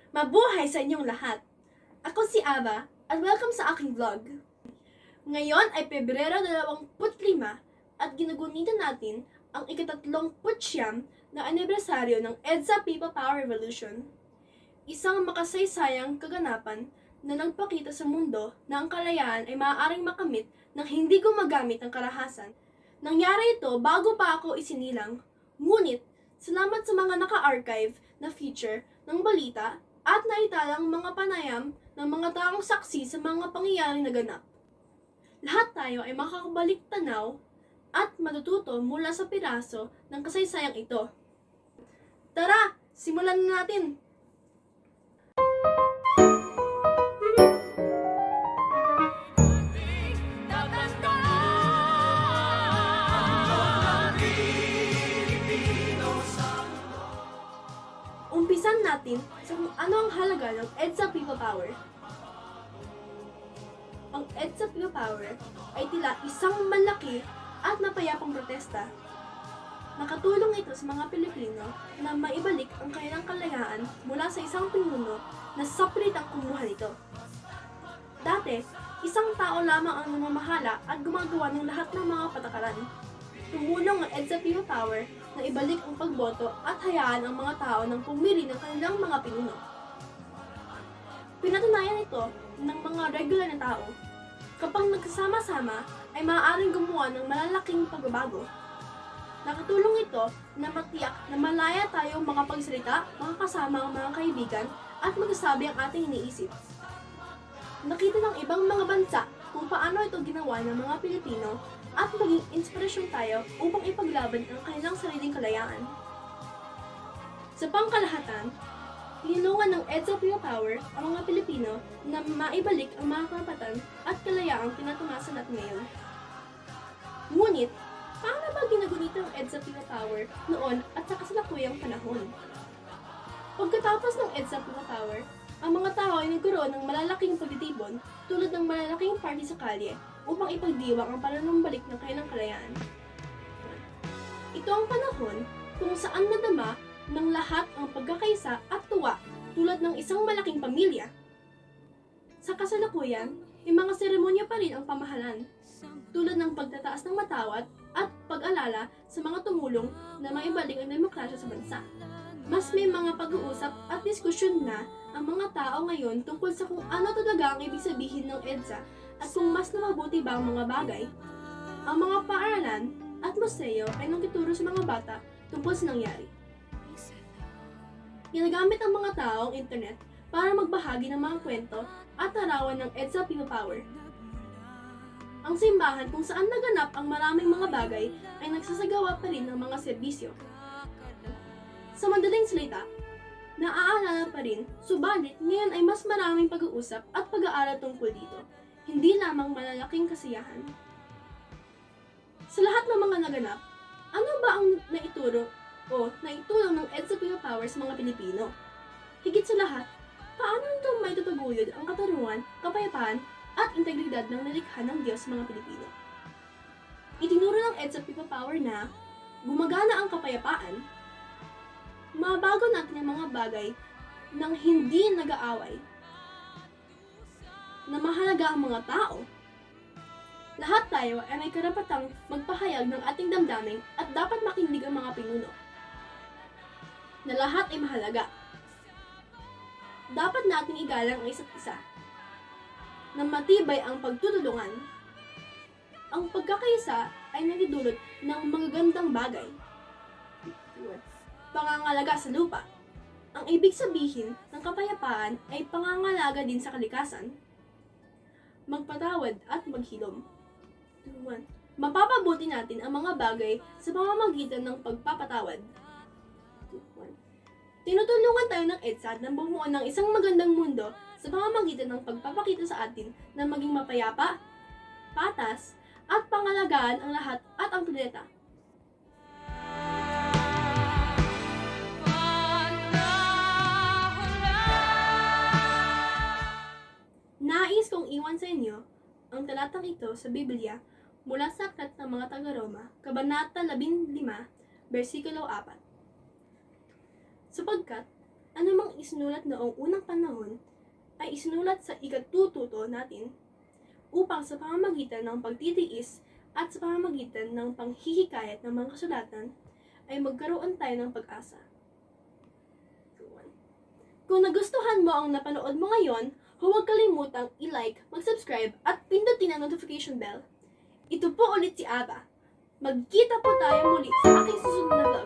Mabuhay sa inyong lahat! Ako si Ava at welcome sa aking vlog. Ngayon ay Pebrero 25 at ginugunitan natin ang ika-39 na anibersaryo ng EDSA People Power Revolution. Isang makasaysayang kaganapan na nagpakita sa mundo na ang kalayaan ay maaaring makamit nang hindi gumagamit ng karahasan. Nangyari ito bago pa ako isinilang, ngunit salamat sa mga naka-archive na feature ng balita at naitalang mga panayam ng mga taong saksi sa mga pangyayaring naganap. Lahat tayo ay makakabalik tanaw at matututo mula sa piraso ng kasaysayang ito. Tara, simulan na natin! Umpisan natin sa kung ano ang halaga ng EDSA People Power. Ang EDSA People Power ay tila isang malaki at mapayapang protesta. Nakatulong ito sa mga Pilipino na maibalik ang kanilang kalayaan mula sa isang pinuno na saprit ang kumuha nito. Dati, isang tao lamang ang namamahala at gumagawa ng lahat ng mga patakaran. Tumulong ang EDSA People Power na ibalik ang pagboto at hayaan ang mga tao ng pumili ng kanilang mga pinuno. Pinatunayan ito ng mga regular na tao. Kapag nagkasama-sama, ay maaaring gumawa ng malalaking pagbabago. Nakatulong ito na matiyak na malaya tayong makapagsalita, makakasama ang mga kaibigan, at magsasabi ang ating iniisip. Nakita ng ibang mga bansa kung paano ito ginawa ng mga Pilipino at maging inspirasyon tayo upang ipaglaban ang kanilang sariling kalayaan. Sa pangkalahatan, tinulungan ng EDSA People Power ang mga Pilipino na maibalik ang mga karapatan at kalayaang pinatunasan natin ngayon. Ngunit, paano ba ginagunita ang EDSA People Power noon at sa kasalukuyang panahon? Pagkatapos ng EDSA People Power, ang mga tao ay nagkaroon ng malalaking pagtitipon tulad ng malalaking party sa kalye upang ipagdiwang ang panunumbalik ng kanilang kalayaan. Ito ang panahon kung saan nadama ng lahat ang pagkakaisa at tuwa tulad ng isang malaking pamilya. Sa kasalukuyan, may mga seremonya pa rin ang pamahalan, tulad ng pagtataas ng matawat at pag-alala sa mga tumulong na maibalik ang demokrasya sa bansa. Mas may mga pag-uusap at diskusyon na ang mga tao ngayon tungkol sa kung ano talaga ang ibig sabihin ng EDSA at kung mas namabuti ba ang mga bagay. Ang mga paaralan at museo ay nagtuturo sa mga bata tungkol sa nangyari. Ginagamit ang mga tao ang internet para magbahagi ng mga kwento at larawan ng EDSA People Power. Ang simbahan kung saan naganap ang maraming mga bagay ay nagsasagawa pa rin ng mga serbisyo. Sa madaling salita, naaalala pa rin, subalit ngayon ay mas maraming pag-uusap at pag-aaral tungkol dito, hindi lamang malalaking kasiyahan. Sa lahat ng mga naganap, ano ba ang naituro o naitulong ng EDSA People Power sa mga Pilipino? Higit sa lahat, paano ito may tutuguyod ang katarungan, kapayapaan, at integridad ng nilikha ng Diyos sa mga Pilipino? Itinuro ng EDSA People Power na gumagana ang kapayapaan, mabago natin ang mga bagay nang hindi nag-aaway, na mahalaga ang mga tao. Lahat tayo ay may karapatang magpahayag ng ating damdamin at dapat makinig ang mga pinuno. Na lahat ay mahalaga. Dapat nating igalang ang isa't isa. Na matibay ang pagtutulungan. Ang pagkakaisa ay nagdudulot ng magagandang bagay. Pangangalaga sa lupa. Ang ibig sabihin ng kapayapaan ay pangangalaga din sa kalikasan. Magpatawad at maghilom. Mapapabuti natin ang mga bagay sa pamamagitan ng pagpapatawad. Tinutulungan tayo ng EDSA na bumuo ng isang magandang mundo sa pamamagitan ng pagpapakita sa atin na maging mapayapa, patas, at pangalagaan ang lahat at ang planeta. Nais kong iwan sa inyo ang talatang ito sa Biblia mula sa Aklat ng mga Taga-Roma, Kabanata 15, versikulo 4. Sapagkat anumang isinulat noong unang panahon ay isinulat sa ikatututo natin upang sa pamamagitan ng pagtitiis at sa pamamagitan ng panghihikayat ng mga kasulatan ay magkaroon tayo ng pag-asa. Kung nagustuhan mo ang napanood mo ngayon, huwag kalimutang i-like, mag-subscribe at pindutin ang notification bell. Ito po ulit si Aba. Magkita po tayo muli sa aking susunod na vlog.